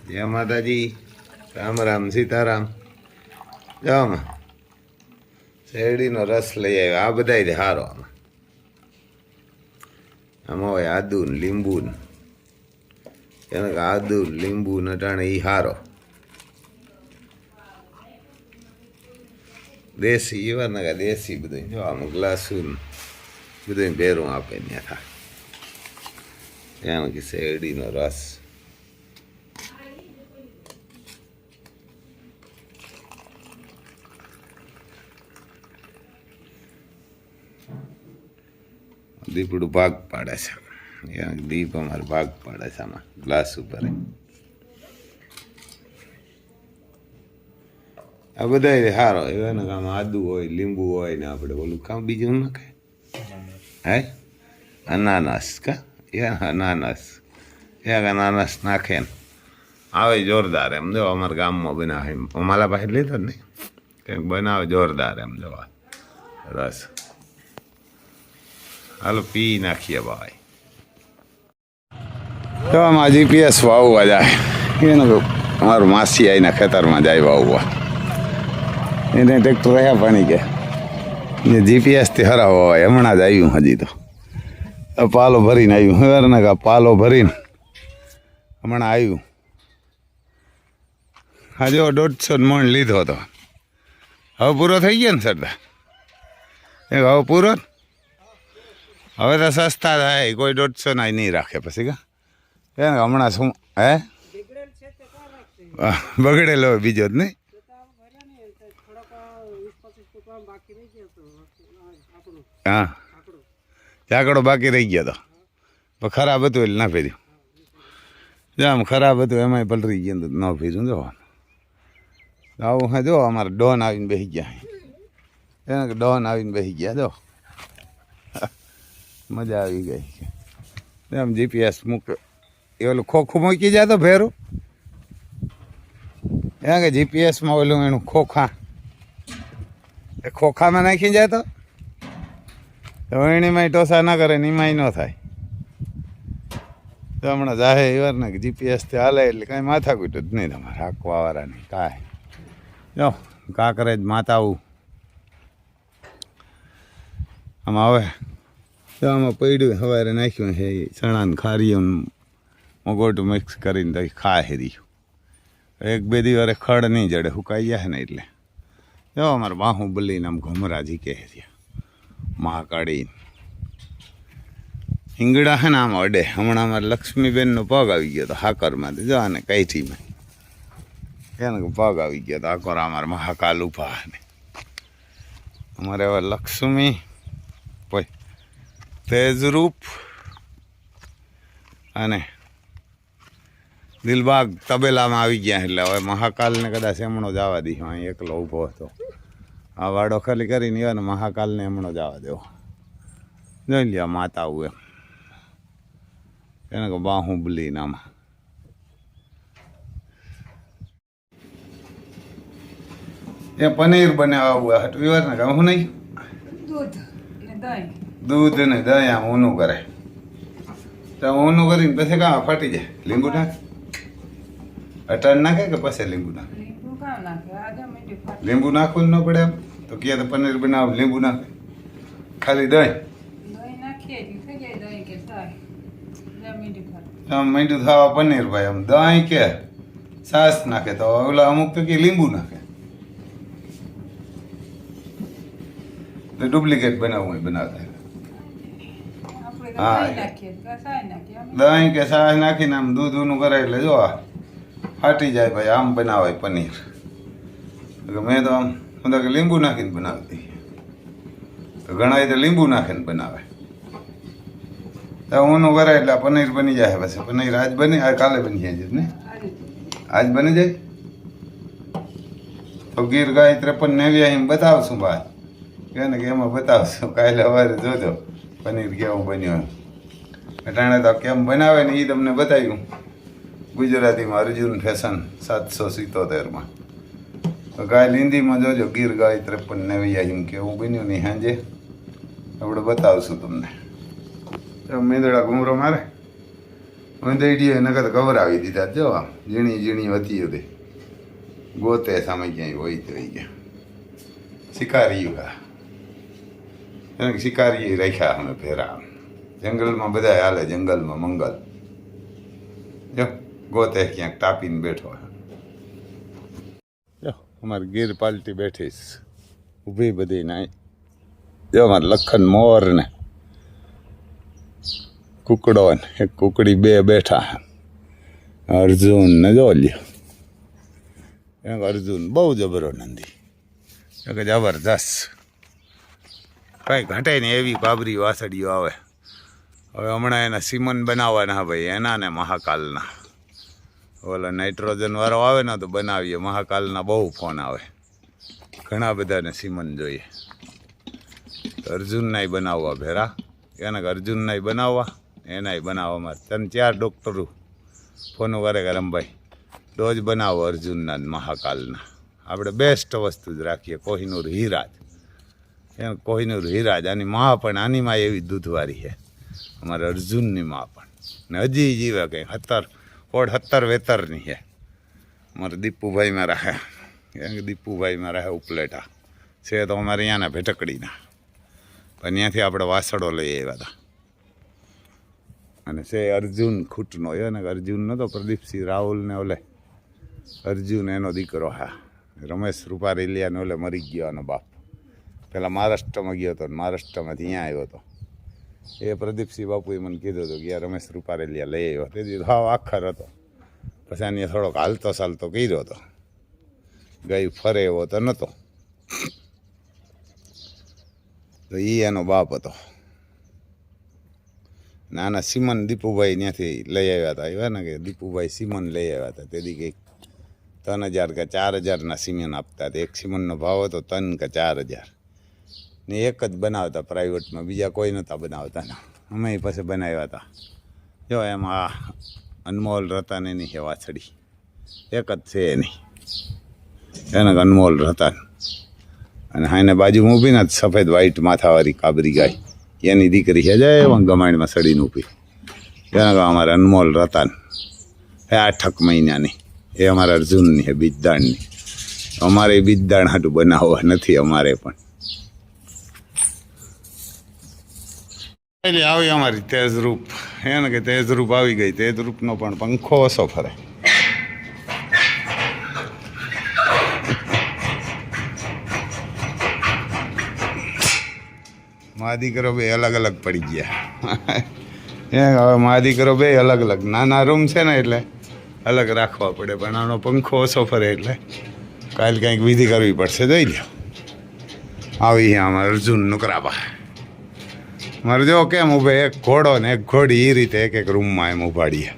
જય માતાજી, રામ રામ સીતારામ. જામાં શેરડીનો રસ લઈ આવ્યો. આ બધા સારો આમાં હોય આદુ ને લીંબુ ને એને આદુ લીંબુ નટાણે એ સારો દેશી એવા ને દેશી બધું જો આમાં ગ્લાસુ બધું ભેરું આપે ત્યાં થાય એમ કે શેરડીનો રસ. દીપડું ભાગ પાડે છે. દીપ અમારે ભાગ પાડે છે આમાં ગ્લાસ ઉપર. આ બધા સારો એવા ને આમાં આદુ હોય લીંબુ હોય ને આપણે ઓલું કામ બીજું નાખે હે અનાનસ કા અનાનસ અનાનસ નાખે ને આવે જોરદાર. એમ જો અમારા ગામમાં બનાવે અમારા પાસે લીધો ને કંઈક બનાવે જોરદાર. એમ જોવા રસ હાલો પી નાખીએ ભાઈ. તો આમાં જીપીએસ વાવવા જાય એને અમારું માસી આવીને ખેતરમાં જાય વાવવા. એને ટ્રેક્ટર રહ્યા પાણી કે જીપીએસથી હરાવો હોય. હમણાં જ આવ્યું હજી તો પાલો ભરીને આવ્યું હવે ને પાલો ભરીને હમણાં આવ્યું. આજે 150 મણ લીધો હતો. હવે પૂરો થઈ ગયો ને સરદાર હવે પૂરો હવે તો સસ્તા થાય કોઈ 150 ના નહીં રાખે પછી કા એને હમણાં શું હે બગડેલો બીજો જ નહીં. હા ચાકડો બાકી રહી ગયો તો પણ ખરાબ હતું એટલે ના ફેર્યું. આમ ખરાબ હતું એમાંય પલરી ગયું તો ન ફેર્યું. જો આવું હા જો અમારે ડોન આવીને બેસી ગયા. એને ડોન આવીને બેસી ગયા. જો મજા આવી ગઈ. એમ જીપીએસ મૂક એ ઓલું ખોખું મૂકી જાય તો ભેરું એમ કે જીપીએસમાં ઓલું એનું ખોખા એ ખોખામાં નાખી જાય તો એણીમાં ટોસા ના કરે ને એમાંય ન થાય. તો હમણાં જાહે એવાર ને કે જીપીએસથી હાલે એટલે કાંઈ માથાકૂટ જ નહીં તમારે હાંકવાવાળાની કાંઈ. જો કાંકરેજ માતાવું આમાં હવે તો આમાં પડ્યું સવારે નાખ્યું છે ચણાને ખારીયું મગોટું મિક્સ કરીને તો ખા હેર્યું. 1-2 દિવસે ખડ નહીં જડે સુકાઈ જાય ને એટલે. જો અમારે બાહુબલીને આમ ઘમરાજી કહે છે મહાકાળી હિંગડા છે ને આમ અડે. હમણાં અમારે લક્ષ્મીબેનનો પગ આવી ગયો હતો હાકરમાંથી. જો આને કઈઠીમાં એને પગ આવી ગયો હતો આકોર અમારે મહાકાલ ઉભા ને અમારે હવે લક્ષ્મી તેજરૂપ અને દિલબાગ તબેલામાં આવી ગયા. એટલે હવે મહાકાલને કદાચ એમણો જવા દઈશું. અહીં એકલો ઊભો હતો આ વાડો ખાલી કરીને એવા ને મહાકાલને એમણો જવા દેવો. જોઈ લ્યા માતા આવું એમ એને કહું બાહુબલી નામાં. એ પનીર બનાવવા હટવીવાર ને કામ શું નહીં દૂધ ને દહીં આમ ઊનું કરે તો ઊનું કરીને પછી કાં ફાટી જાય. લીંબુ નાખે અટાણ નાખે કે પછી લીંબુ નાખે? લીંબુ નાખવું ન પડે એમ તો ક્યાં તો પનીર બનાવ લીંબુ નાખે ખાલી દહીં આમ મીઠું થવા પનીર ભાઈ. આમ દહીં કે છાશ નાખે તો ઓલા અમુક તો કે લીંબુ નાખે તો ડુપ્લિકેટ બનાવવું હોય બનાવતા. હા દહીં કે છાશ નાખીને આમ દૂધ ઊનું કરે એટલે જો ફાટી જાય ભાઈ. આમ બનાવાય પનીર. મેં તો આમ હું તો લીંબુ નાખીને બનાવતી. તો ઘણા તો લીંબુ નાખીને બનાવે તો ઊનું કરે એટલે પનીર બની જાય. પછી પનીર આજ બની કાલે બની જાય ને આજ બની જાય તો ગીર ગાય 53 એમ બતાવશું ભાઈ કે એમાં બતાવશું. કાલે સવારે જોજો પનીર કેવું બન્યું એમ. અટાણે તો કેમ બનાવે ને એ તમને બતાવ્યું ગુજરાતીમાં અર્જુન ફેશન 777માં. તો ગાય હિન્દીમાં જોજો ગીર ગાય 53 એમ કેવું બન્યું નહીં સાંજે આપણે બતાવશું તમને. મેંદડા ઘૂમરો મારે અમે દઈડીએ નકર તો ગવરાવી દીધા જો આમ ઝીણી ઝીણી હતી હતી ગોતે સામે ક્યાંય હોય તો હોય ગયા શિકારી એને શિકારી રાખ્યા અમે ફેરા જંગલમાં બધા હાલે જંગલમાં મંગલ જો ગોતે ક્યાંક તાપીને બેઠો જો અમારી ગીર પાલટી બેઠીશ ઊભી બધી નાઈ જો અમારે લખન મોર ને કુકડો ને એક કુકડી બે બેઠા અર્જુન ને જો લ્યો અર્જુન બહુ જબરો નંદી કે જબરદસ્ત કાંઈ ઘટે ને એવી બાબરી વાસળીઓ આવે હવે હમણાં એના સીમન બનાવવાના ભાઈ એના ને મહાકાલના ઓલા નાઇટ્રોજન વાળો આવે ને તો બનાવીએ મહાકાલના બહુ ફોન આવે ઘણા બધાને સીમન જોઈએ તો અર્જુનનાય બનાવવા ભેરા એને અર્જુનનાય બનાવવા એનાય બનાવવામાં 3-4 ડૉક્ટરો ફોન કરે કે રમભાઈ રોજ બનાવો અર્જુનના મહાકાલના આપણે બેસ્ટ વસ્તુ જ રાખીએ કોહિનૂર હીરાજ એને કોહિનૂર હીરાજ આની માં પણ આની માં એવી દૂધવાળી છે અમારે અર્જુનની માં પણ ને હજી જીવે કંઈ 70 છે અમારે દીપુભાઈમાં રહે દીપુભાઈમાં રહે ઉપલેટા છે તો અમારે અહીંયાના ભેટકડીના પણ ત્યાંથી આપણે વાસળો લઈ આવ્યા હતા અને છે અર્જુન ખૂટનો એ ને અર્જુન નહોતો પ્રદીપસિંહ રાહુલ ને ઓલે અર્જુન એનો દીકરો હા રમેશ રૂપારેલિયાને ઓલે મરી ગયો એનો બાપ પહેલાં મહારાષ્ટ્રમાં ગયો હતો મહારાષ્ટ્રમાંથી અહીંયા આવ્યો હતો એ પ્રદીપસિંહ બાપુએ મને કીધું હતું કે યાર રમેશ રૂપારેલિયા લઈ આવ્યો તેથી હાવ આખર હતો પછી આને થોડોક હાલતો ચાલતો કર્યો હતો ગઈ ફરે એવો તો નહોતો તો એ એનો બાપ હતો નાના સીમન દીપુભાઈ ત્યાંથી લઈ આવ્યા હતા એવા ને કે દીપુભાઈ સીમન લઈ આવ્યા હતા તેથી કંઈક 3000 કે 4000ના સીમન આપતા હતા એક સીમનનો ભાવ હતો 3 કે 4000 ને એક જ બનાવતા પ્રાઇવેટમાં બીજા કોઈ નહોતા બનાવતા ને અમે પાસે બનાવ્યા હતા જો એમાં અનમોલ રતન એની છે વાછડી એક જ છે એની એને અનમોલ રતન અને હાઈને બાજુમાં ઊભી ને સફેદ વ્હાઈટ માથાવાળી કાબરી ગાય એની દીકરી છે જય ગમાણીમાં સડીને ઊભી એને અમારે અનમોલ રતન એ 8 મહિનાની એ અમારા અર્જુનની છે બીજદાણની અમારે બીજદાણ હાટું બનાવવા નથી અમારે પણ એટલે આવી અમારી તેજરૂપ એને કે તેજરૂપ આવી ગઈ તેજરૂપનો પણ પંખો ઓછો ફરે મા દીકરો બે અલગ અલગ પડી ગયા હવે મા દીકરો બે અલગ અલગ નાના રૂમ છે ને એટલે અલગ રાખવા પડે પણ આનો પંખો ઓછો ફરે એટલે કાલે કંઈક વિધિ કરવી પડશે જોઈ લો આવી અમારે અર્જુન નુકરાબા મારે જો કેમ ઊભે એક ઘોડો ને એક ઘોડી એ રીતે એક રૂમમાં એમ ઉભાડીએ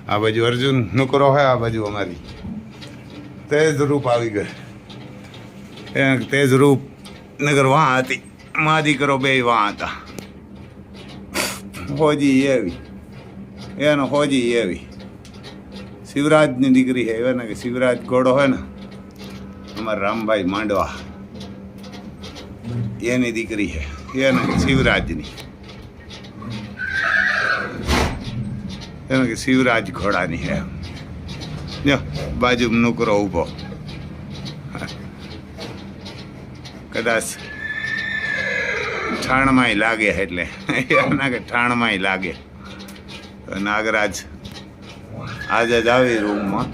આ બાજુ અર્જુન નુકરો હોય આ બાજુ અમારી તેજરૂપ આવી ગઈ એ તેજરૂપ નગર વાં હતી મા દીકરો બે વાં હતા હોજી એવી એનો હોજી એવી શિવરાજની દીકરી છે એવા ને કે શિવરાજ ઘોડો હોય ને અમારા રામભાઈ માંડવા એની દીકરી છે એને શિવરાજની એને કે શિવરાજ ઘોડાની છે જો બાજુમાં નુકરો ઊભો કદાચ ઠાણમાંય લાગે એટલે એના કે ઠાણમાંય લાગે નાગરાજ આજે જ આવી રૂમમાં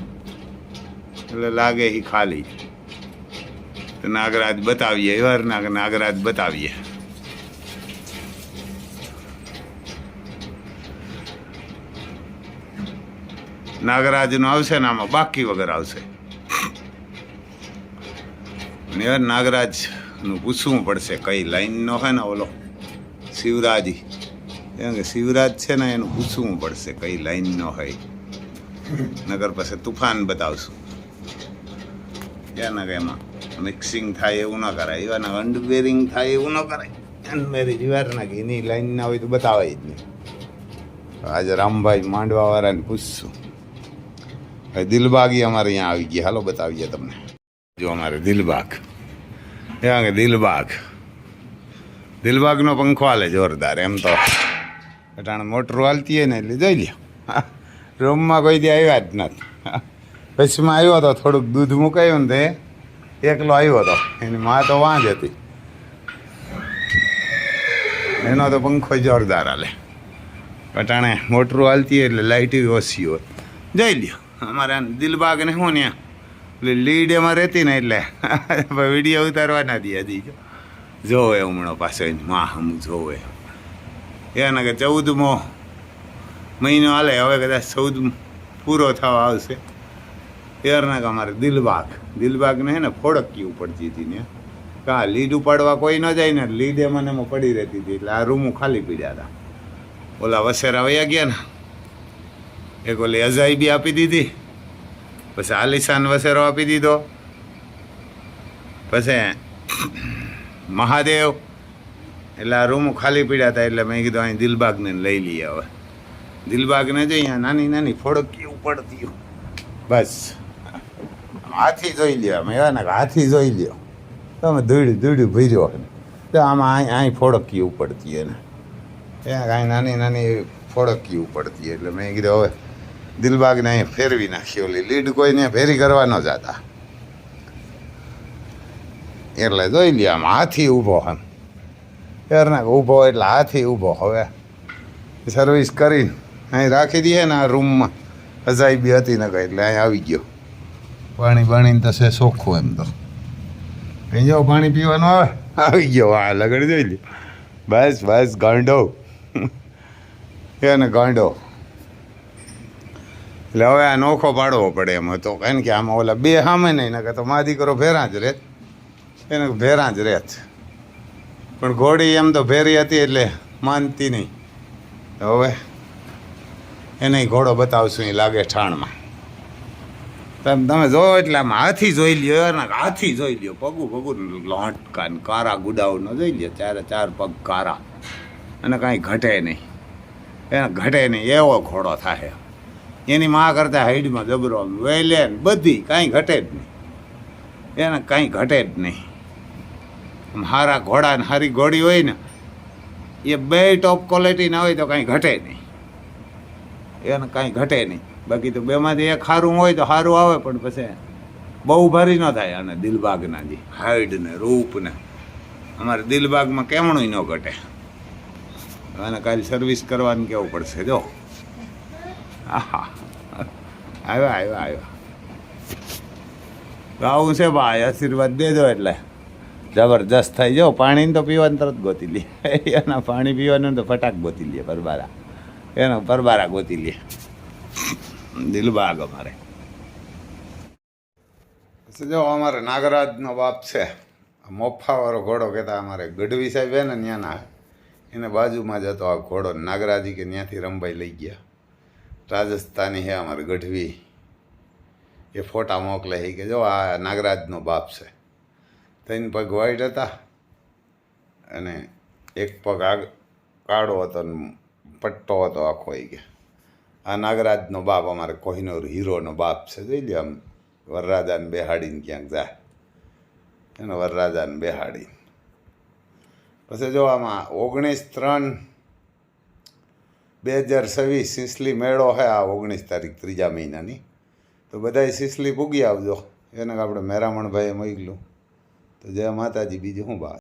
એટલે લાગે એ ખાલી તો નાગરાજ બતાવીએ એવાર નાગરાજ બતાવીએ નાગરાજનું આવશે ને આમાં બાકી વગર આવશે એવાર નાગરાજનું પૂછવું પડશે કઈ લાઈનનો હોય ને ઓલો શિવરાજી એમ કે શિવરાજ છે ને એનું પૂછવું પડશે કઈ લાઈનનો હોય નગર પાસે તુફાન બતાવશું ક્યાં કે એમાં મિક્સિંગ થાય એવું ન કરાય એવાના અંડરવેરિંગ થાય એવું ન કરાય અનમેરી જીવારના કે એની લાઈન ના હોય તો બતાવાય જ નહીં આજે રામભાઈ માંડવાવાળાને પૂછશું ભાઈ દિલબાગી અમારે અહીંયા આવી ગયા હાલો બતાવીએ તમને જો અમારે દિલબાગ ત્યાં કે દિલબાગનો પંખો હાલે જોરદાર એમ તો અટાણે મોટરું હાલતી હોય ને એટલે જોઈ લ્યો રૂમમાં કોઈ દી આવ્યા જ નથી. પછીમાં આવ્યો હતો, થોડુંક દૂધ મુકાયું ને તે એકલો આવ્યો હતો. એની મા તો વાં જ હતી. એનો તો પંખો જોરદાર હાલે. પટાણે મોટરું હાલતી એટલે લાઇટ ઓછી હોય. જોઈ લ્યો અમારે દિલબાગ ને શું ને લીડ એમાં રહેતી ને એટલે વિડીયો ઉતારવા ના દે હજી. જોવે હમણાં પાછો માં હમ જોવે એના કે 14મો મહિનો હાલે. હવે કદાચ 14 પૂરો થવા આવશે. એરના કે અમારે દિલબાગને હે ને ફોડકીવું પડતી હતી ને. કા લીડ ઉપાડવા કોઈ ન જાય ને, લીડ એમાં એમાં પડી રહેતી હતી. એટલે આ રૂમો ખાલી પીડ્યા હતા. ઓલા વસેરા વયા ગયા ને, એક ઓલી અજાઈ બી આપી દીધી, પછી આલિશાન વસેરો આપી દીધો, પછી મહાદેવ. એટલે આ રૂમો ખાલી પીડ્યા હતા. એટલે મેં કીધું અહીં દિલબાગને લઈ લઈએ. હવે દિલબાગને જઈ અહીંયા નાની નાની ફોડકી પડતી. બસ હાથી જોઈ લ્યો. મેં એવા ને હાથી જોઈ લ્યો તમે, દૂડ્યું ભર્યો તો આમાં અહીં ફોડકી ઉપડતી એને. કાંઈ નાની નાની ફોડકી ઉપડતી. એટલે મેં કીધું હવે દિલબાગને અહીં ફેરવી નાખી. ઓલી લીડ કોઈને ફેરી કરવા ન જતા. એટલે જોઈ લ્યો આમ હાથી ઊભો. એમ એરના ઊભો એટલે હાથી ઊભો. હવે સર્વિસ કરીને અહીં રાખી દઈએ ને આ રૂમમાં. અજાયબી હતી ને કંઈ એટલે અહીં આવી ગયો. પાણી બાણીને તો છે ચોખ્ખું. એમ તો અહીં જાઓ પાણી પીવાનું આવે. આવી ગયો. હા લગડ જોઈ લ્યો. બસ ગાંડો એને ગાંડો. એટલે હવે આ નોખો પાડવો પડે એમ હતો. કારણ કે આમાં ઓલા બે સામે નહીં ને તો મા દીકરો ભેરા જ રહેત. એને ભેરા જ રહેત. પણ ઘોડી એમ તો ભેરી હતી એટલે માનતી નહીં. હવે એને ઘોડો બતાવશું એ લાગે ઠાણમાં. તમે જોવો એટલે આમ હાથી જોઈ લ્યો. ને હાથી જોઈ લ્યો. પગું લોટકા ને કારા ગુડાઉનો જોઈ લ્યો. 4 પગ કારા અને કાંઈ ઘટે નહીં. એને ઘટે નહીં એવો ઘોડો થાય. એની માં કરતાં હાઈડમાં જબરો વેલે ને બધી કાંઈ ઘટે જ નહીં. એને કાંઈ ઘટે જ નહીં. સારા ઘોડા ને સારી ઘોડી હોય ને એ બે ટોપ ક્વોલિટીના હોય તો કાંઈ ઘટે નહીં. એને કાંઈ ઘટે નહીં. બાકી તો બેમાંથી એક સારું હોય તો સારું આવે. પણ પછી બહુ ભારી ન થાય. અને દિલબાગના જે હાઈડ ને રૂપ ને અમારે દિલબાગમાં કેમણું ન ઘટે. અને કાલે સર્વિસ કરવાની કેવું પડશે. જો આહા આવ્યા તો આવું છે ભાઈ. આશીર્વાદ દેજો એટલે જબરજસ્ત થઈ જાઓ. પાણીને તો પીવાનું તરત ગોતી લે. એના પાણી પીવાનું તો ફટાક ગોતી લે. પરબારા એનો પરબારા ગોતી લે દિલબાગ અમારે. જો અમારે નાગરાજનો બાપ છે. મોફાવાળો ઘોડો કહેતા અમારે ગઢવી સાહેબ હે ને ત્યાંના, એને બાજુમાં જ હતો આ ઘોડો. નાગરાજી કે ત્યાંથી રંભાઈ લઈ ગયા. રાજસ્થાની હે અમારે ગઢવી. એ ફોટા મોકલે છે કે જો આ નાગરાજનો બાપ છે. 3 પગ વાઈટ હતા અને 1 પગ કાળો હતો ને પટ્ટો હતો આખો. એ કે આ નાગરાજનો બાપ અમારે કોહિનૂર હીરોનો બાપ છે. જોઈ લે આમ વરરાજાને બેહાડીને ક્યાંક જાય. એનો વરરાજાને બેહાડીને પછી જો આમાં 19/3/2026 સિસલી મેળો છે. આ 19 તારીખ 3જા મહિનાની. તો બધાય સિસલી પૂગી આવજો. એને આપણે મેરામણભાઈએ મોકલું. તો જય માતાજી. બીજું શું બા.